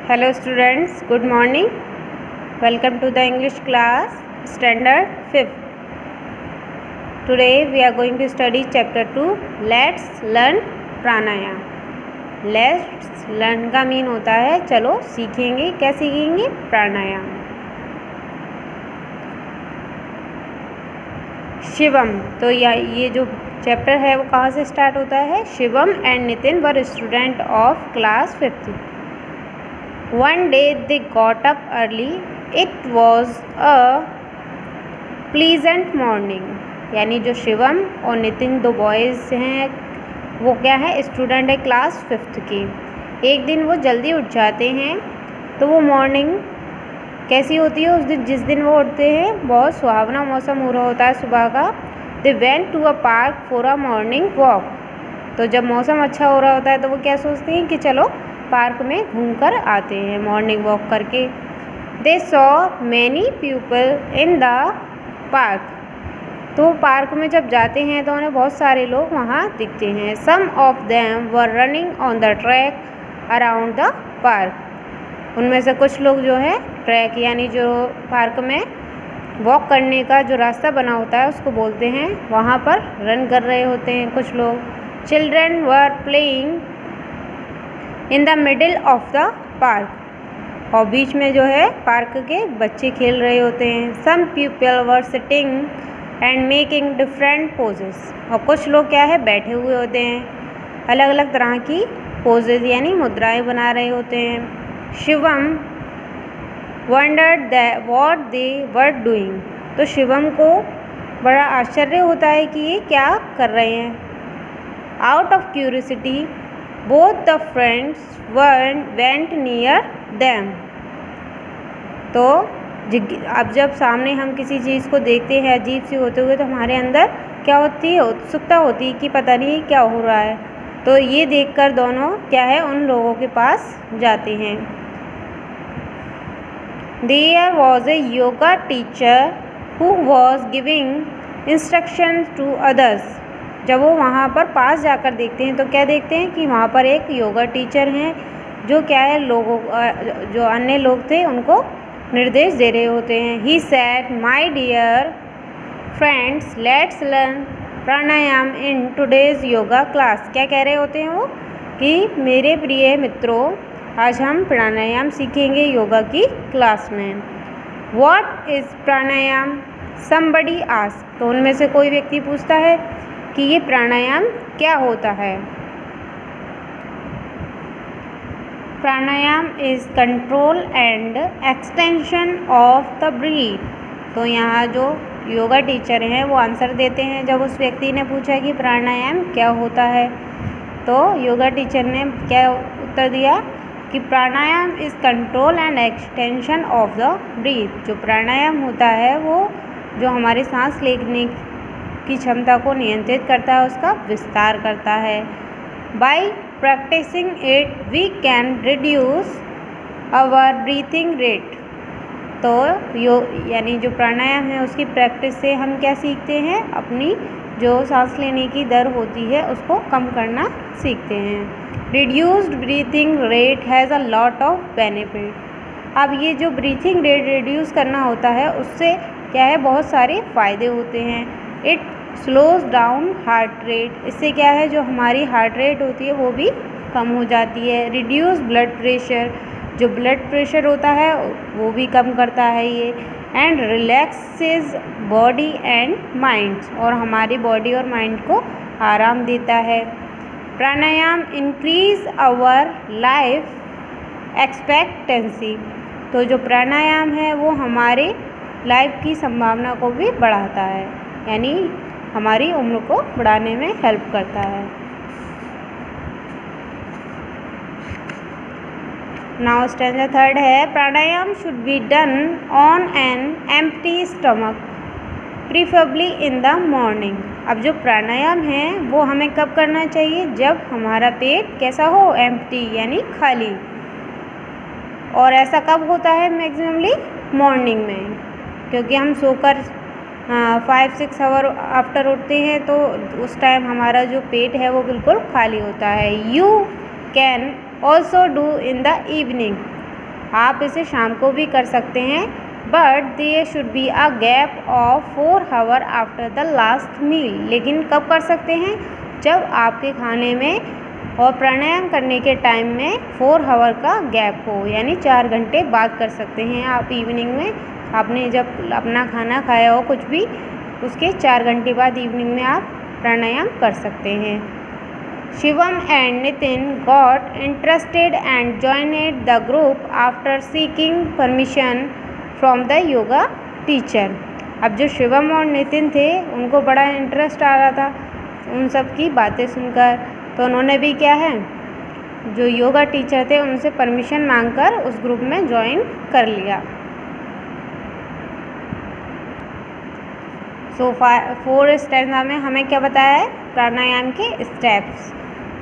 Hello students, good morning. Welcome to the English class, Standard 5th. Today we are going to study chapter 2, Let's Learn Pranayam. Let's learn का mean होता है चलो सीखेंगे. क्या सीखेंगे? प्राणायाम. शिवम, तो ये जो चैप्टर है वो कहाँ से स्टार्ट होता है? Shivam and Nitin were student of class 5th. One day they got up early. It was a pleasant morning. यानी जो शिवम और नितिन दो बॉयज़ हैं वो क्या है? स्टूडेंट है क्लास 5th की. एक दिन वो जल्दी उठ जाते हैं. तो वो मॉर्निंग कैसी होती है? उस दिन जिस दिन वो उठते हैं बहुत सुहावना मौसम हो रहा होता है सुबह का. They went to a park for a morning walk. तो जब मौसम अच्छा हो रहा होता है तो वो क्या सोचते हैं कि चलो पार्क में घूमकर आते हैं मॉर्निंग वॉक करके. They saw many people in the park. तो पार्क में जब जाते हैं तो उन्हें बहुत सारे लोग वहाँ दिखते हैं. Some of them were running on the track around the park. उनमें से कुछ लोग जो है ट्रैक यानी जो पार्क में वॉक करने का जो रास्ता बना होता है उसको बोलते हैं, वहाँ पर रन कर रहे होते हैं कुछ लोग. Children were playing in the middle of the park. और बीच में जो है पार्क के बच्चे खेल रहे होते हैं. Some people were sitting and making different poses. और कुछ लोग क्या है बैठे हुए होते हैं, अलग अलग तरह की पोजेज यानी मुद्राएं बना रहे होते हैं. Shivam wondered what they were doing. तो शिवम को बड़ा आश्चर्य होता है कि ये क्या कर रहे हैं. Out of curiosity both the friends went near them. तो अब जब सामने हम किसी चीज़ को देखते हैं अजीब सी होते हुए तो हमारे अंदर क्या होती है? उत्सुकता होती है कि पता नहीं क्या हो रहा है. तो ये देखकर दोनों क्या है उन लोगों के पास जाते हैं. There was a yoga teacher who was giving instructions to others. जब वो वहाँ पर पास जाकर देखते हैं तो क्या देखते हैं कि वहाँ पर एक योगा टीचर हैं जो क्या है लोगों जो अन्य लोग थे उनको निर्देश दे रहे होते हैं. He said my dear friends let's learn pranayama in today's yoga class. क्या कह रहे होते हैं वो? कि मेरे प्रिय मित्रों आज हम प्राणायाम सीखेंगे योगा की क्लास में. What is pranayama? Somebody ask. तो उनमें से कोई व्यक्ति पूछता है कि ये प्राणायाम क्या होता है. Pranayama is control and extension of the breath. तो यहाँ जो योगा टीचर हैं वो आंसर देते हैं जब उस व्यक्ति ने पूछा कि प्राणायाम क्या होता है. तो योगा टीचर ने क्या उत्तर दिया कि pranayama is control and extension of the breath. जो प्राणायाम होता है वो जो हमारे सांस लेने की क्षमता को नियंत्रित करता है उसका विस्तार करता है. By practicing it we can reduce our breathing rate. तो यानी जो प्राणायाम है उसकी प्रैक्टिस से हम क्या सीखते हैं? अपनी जो सांस लेने की दर होती है उसको कम करना सीखते हैं. Reduced breathing rate has a lot of benefit. अब ये जो ब्रीथिंग रेट रिड्यूस करना होता है उससे क्या है बहुत सारे फ़ायदे होते हैं. It slows down heart rate. इससे क्या है जो हमारी हार्ट रेट होती है वो भी कम हो जाती है. Reduce blood pressure. जो ब्लड प्रेशर होता है वो भी कम करता है ये. And relaxes body and mind. और हमारी बॉडी और माइंड को आराम देता है. प्राणायाम इंक्रीज आवर लाइफ एक्सपेक्टेंसी. तो जो प्राणायाम है वो हमारे लाइफ की संभावना को भी बढ़ाता है यानी हमारी उम्र को बढ़ाने में हेल्प करता है. नाउ स्टैंजा 3 है. Pranayama should be done on an empty stomach preferably in the morning. अब जो प्राणायाम है वो हमें कब करना चाहिए? जब हमारा पेट कैसा हो? एम्प्टी यानी खाली. और ऐसा कब होता है? मैक्सिममली मॉर्निंग में, क्योंकि हम सोकर 5-6 आवर आफ्टर उठते हैं तो उस टाइम हमारा जो पेट है वो बिल्कुल खाली होता है. You can also do in the evening. आप इसे शाम को भी कर सकते हैं, but there should be a gap of 4 hour after the last meal. लेकिन कब कर सकते हैं? जब आपके खाने में और प्राणायाम करने के टाइम में 4 आवर का गैप हो, यानी 4 घंटे बाद कर सकते हैं आप। इवनिंग में आपने जब अपना खाना खाया हो कुछ भी, उसके 4 घंटे बाद इवनिंग में आप प्राणायाम कर सकते हैं। Shivam and Nitin got interested and joined the group after seeking permission from the yoga teacher. अब जो शिवम और नितिन थे उनको बड़ा इंटरेस्ट आ रहा था उन सब की बातें सुनकर, तो उन्होंने भी क्या है, जो योगा टीचर थे उनसे परमिशन मांगकर उस ग्रुप में ज्वाइन कर लिया। सो 4 स्टेप्स में हमें क्या बताया है? प्राणायाम के स्टेप्स।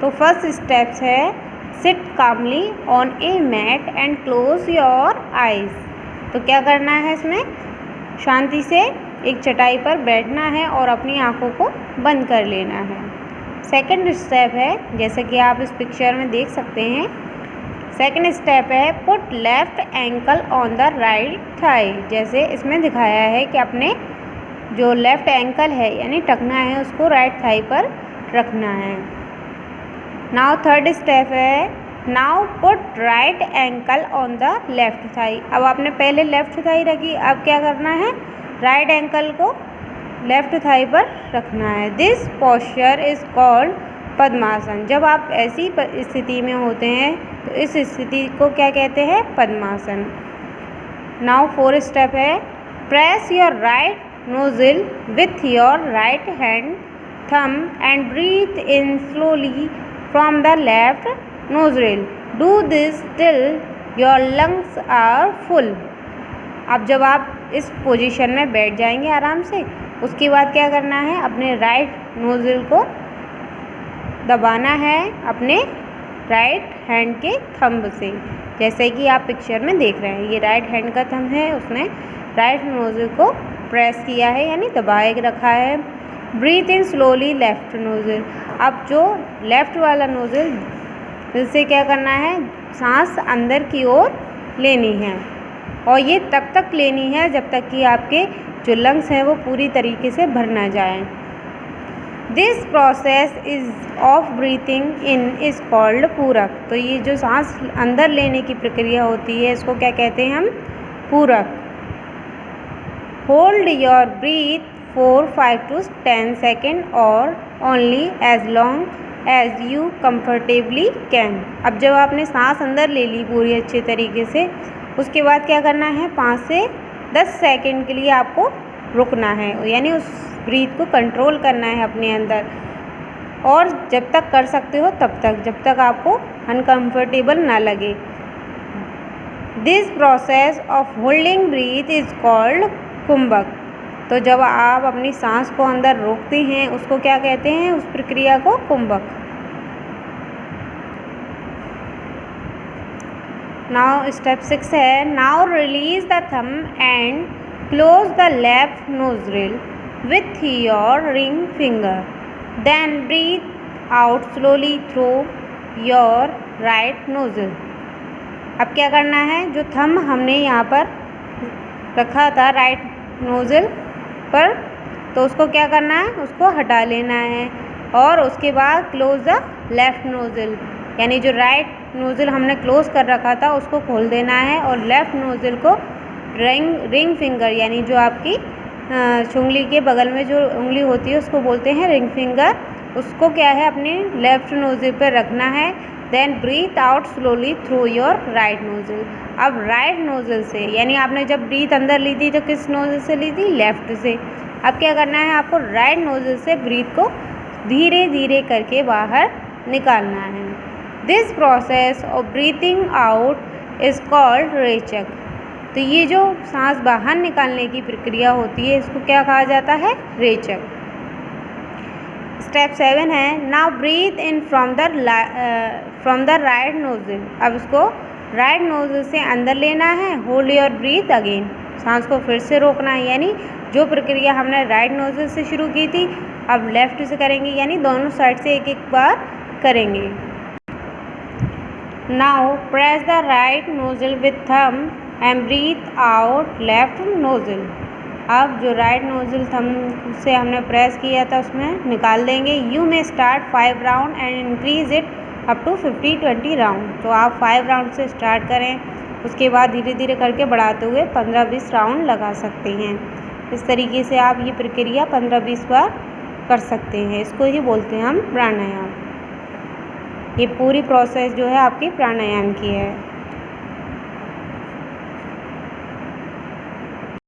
तो फर्स्ट स्टेप्स है sit calmly on a mat and close your eyes. तो क्या करना है इसमें? शांति से एक चटाई पर बैठना है और अपनी आँखों को बंद कर लेना है। सेकंड स्टेप है, जैसे कि आप इस पिक्चर में देख सकते हैं, सेकंड स्टेप है put left ankle on the right thigh. जैसे इसमें दिखाया है कि अपने जो लेफ्ट एंकल है यानी टखना है उसको राइट थाई पर रखना है। नाउ थर्ड स्टेप है now put right ankle on the left thigh. अब आपने पहले लेफ्ट थाई रखी, अब क्या करना है? राइट एंकल को लेफ्ट थाई पर रखना है। दिस पोस्चर इज कॉल्ड पद्मासन। जब आप ऐसी स्थिति में होते हैं तो इस स्थिति को क्या कहते हैं? पद्मासन। नाउ फोर्थ स्टेप है press your right nostril with your right hand thumb and breathe in slowly from the left nostril. Do this till your lungs are full. अब जब आप इस पोजीशन में बैठ जाएंगे आराम से, उसके बाद क्या करना है? अपने राइट नोजल को दबाना है अपने राइट हैंड के थंब से, जैसे कि आप पिक्चर में देख रहे हैं। ये राइट हैंड का थंब है, उसने राइट नोजल को प्रेस किया है यानी दबाए रखा है। Breathe in slowly left nozzle. अब जो लेफ्ट वाला नोजल, इससे क्या करना है? सांस अंदर की ओर लेनी है और ये तब तक लेनी है जब तक कि आपके जो लंग्स हैं वो पूरी तरीके से भर ना जाएं। This process is of breathing in is called पूरक। तो ये जो सांस अंदर लेने की प्रक्रिया होती है इसको क्या कहते हैं हम? पूरक। Hold your breathe for 5 to 10 seconds और only as long as you comfortably can। अब जब आपने सांस अंदर ले ली पूरी अच्छे तरीके से, उसके बाद क्या करना है? 5 से 10 सेकंड के लिए आपको रुकना है, यानी उस ब्रीथ को कंट्रोल करना है अपने अंदर, और जब तक कर सकते हो तब तक, जब तक आपको अनकम्फर्टेबल ना लगे। This process of holding breath is called kumbhak. तो जब आप अपनी सांस को अंदर रोकते हैं उसको क्या कहते हैं? उस प्रक्रिया को कुंभक। नाउ स्टेप 6 है now release the thumb and close the left nostril with your ring finger, then breathe out slowly through your right nozzle. अब क्या करना है? जो थंब हमने यहाँ पर रखा था राइट नोजल पर, तो उसको क्या करना है? उसको हटा लेना है और उसके बाद क्लोज द लेफ्ट नोजल, यानी जो राइट नोजल हमने क्लोज कर रखा था उसको खोल देना है और लेफ्ट नोजल को रिंग फिंगर, यानी जो आपकी उंगली के बगल में जो उंगली होती है उसको बोलते हैं रिंग फिंगर, उसको क्या है अपने लेफ्ट नोजल पर रखना है। Then breathe out slowly through your right nozzle. अब राइट नोजल से, यानी आपने जब ब्रीथ अंदर ली थी तो किस नोजल से ली थी? लेफ्ट से। अब क्या करना है? आपको राइट नोजल से ब्रीथ को धीरे धीरे करके बाहर निकालना है। This process of breathing out is called rechak. तो ये जो सांस बाहर निकालने की प्रक्रिया होती है इसको क्या कहा जाता है? रेचक। स्टेप 7 है now breathe in from the right nozzle. अब इसको राइट नोजल से अंदर लेना है। Hold your breath again. सांस को फिर से रोकना है, यानी जो प्रक्रिया हमने राइट नोजल से शुरू की थी अब लेफ्ट से करेंगे, यानी दोनों साइड से एक एक बार करेंगे। Now press the right nozzle with thumb and breathe out left nozzle. अब जो राइट नोजल थम से हमने प्रेस किया था उसमें निकाल देंगे। You may start 5 round and increase it up to 50-20 round. तो आप 5 राउंड से स्टार्ट करें, उसके बाद धीरे धीरे करके बढ़ाते हुए 15-20 राउंड लगा सकते हैं। इस तरीके से आप ये प्रक्रिया 15-20 बार कर सकते हैं। इसको ही बोलते हैं हम प्राणायाम। ये पूरी प्रोसेस जो है आपकी प्राणायाम की है।